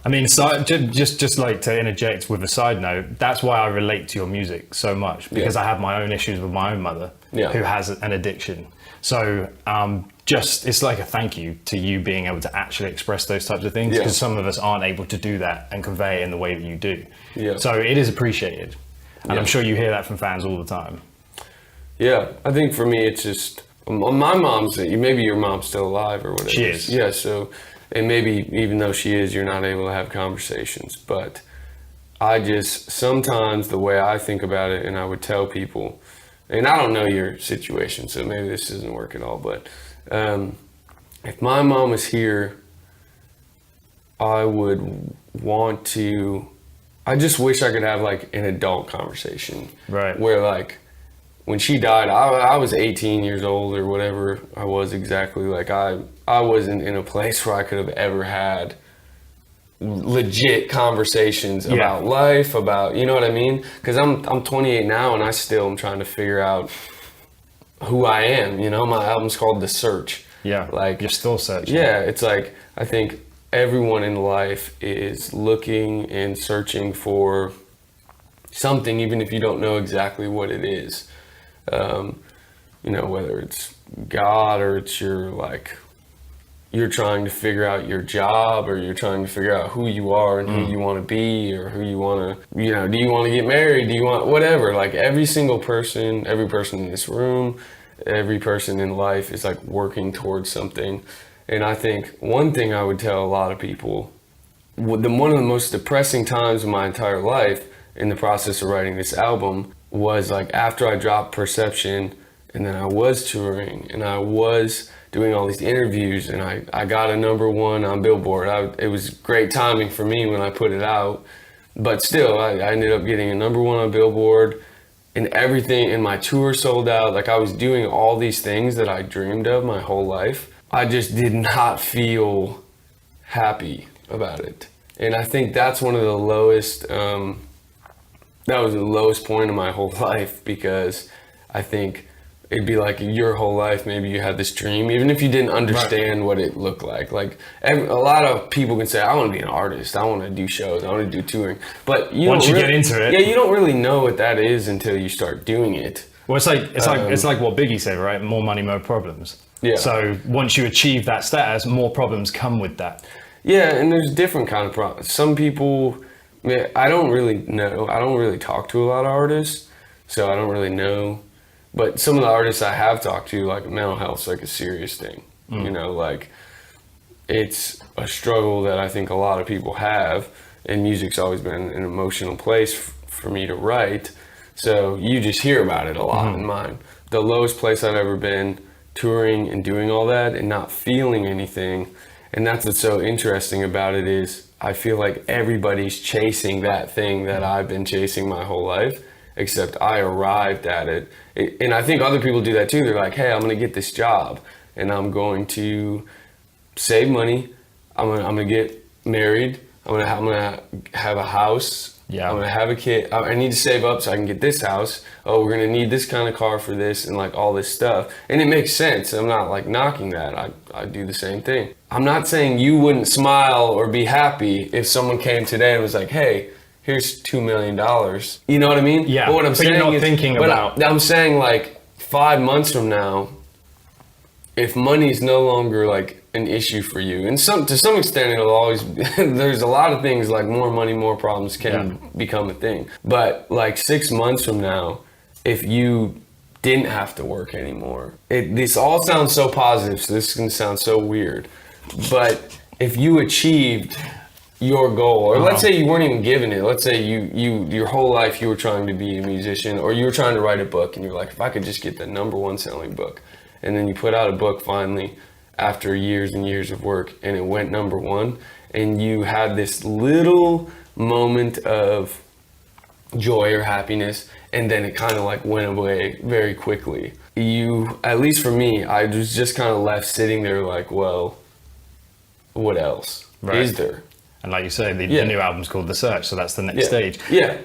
I mean, so just like to interject with a side note, that's why I relate to your music so much, because I have my own issues with my own mother who has an addiction. So it's like a thank you to you being able to actually express those types of things, because some of us aren't able to do that and convey it in the way that you do. So it is appreciated. And I'm sure you hear that from fans all the time. Yeah, I think for me, it's just, my mom's, maybe your mom's still alive or whatever. She is. Yeah, so, and maybe even though she is, you're not able to have conversations. But I just, sometimes the way I think about it, and I would tell people, and I don't know your situation, so maybe this doesn't work at all, but if my mom was here, I would want to, I just wish I could have like an adult conversation. Right. Where like, when she died, I was 18 years old or whatever I was exactly. Like I wasn't in a place where I could have ever had legit conversations about life, about, you know what I mean? Because I'm 28 now and I still am trying to figure out who I am. You know, my album's called The Search. Yeah, like you're still searching. Yeah, it's like, I think everyone in life is looking and searching for something, even if you don't know exactly what it is. You know, whether it's God or it's you're trying to figure out your job, or you're trying to figure out who you are and who you want to be, or who you want to, you know, do you want to get married? Do you want whatever? Like every person in this room, every person in life is like working towards something. And I think one thing I would tell a lot of people, one of the most depressing times of my entire life in the process of writing this album was like after I dropped Perception, and then I was touring and I was doing all these interviews, and I got a #1 on Billboard. It was great timing for me when I put it out, but still I ended up getting a #1 on Billboard, and everything, and my tour sold out. Like I was doing all these things that I dreamed of my whole life. I just did not feel happy about it. And I think that's one of the lowest, that was the lowest point of my whole life, because I think it'd be like your whole life, maybe you had this dream, even if you didn't understand what it looked like. Like a lot of people can say, I want to be an artist, I want to do shows, I want to do touring. But once you get into it, you don't really know what that is until you start doing it. Well, it's like what Biggie said, right? More money, more problems. Yeah. So once you achieve that status, more problems come with that. Yeah, and there's different kind of problems. Some people, I don't really know. I don't really talk to a lot of artists, so I don't really know. But some of the artists I have talked to, like mental health's like a serious thing. You know, like it's a struggle that I think a lot of people have, and music's always been an emotional place for me to write. So you just hear about it a lot in mine. The lowest place I've ever been, touring and doing all that and not feeling anything. And that's what's so interesting about it, is I feel like everybody's chasing that thing that I've been chasing my whole life, except I arrived at it. And I think other people do that too. They're like, hey, I'm going to get this job and I'm going to save money. I'm going to get married. I'm going to have a house. Yeah. I'm going to have a kid. I need to save up so I can get this house. Oh, we're going to need this kind of car for this, and like all this stuff. And it makes sense. I'm not like knocking that. I do the same thing. I'm not saying you wouldn't smile or be happy if someone came today and was like, hey, here's $2 million. You know what I mean? Yeah. But what I'm saying you're not is, thinking about. I'm saying like 5 months from now, if money's no longer like an issue for you, and to some extent it'll always there's a lot of things like more money, more problems can become a thing. But like 6 months from now, if you didn't have to work anymore, this all sounds so positive, so this can sound so weird, but if you achieved your goal, or let's say you weren't even given it, let's say you your whole life you were trying to be a musician, or you were trying to write a book, and you're like, if I could just get the #1 selling book, and then you put out a book finally after years and years of work, and it went #1, and you had this little moment of joy or happiness, and then it kind of like went away very quickly. You, at least for me, I was just kind of left sitting there like, well, what else is there? And like you say, the new album's called The Search, so that's the next stage. Yeah.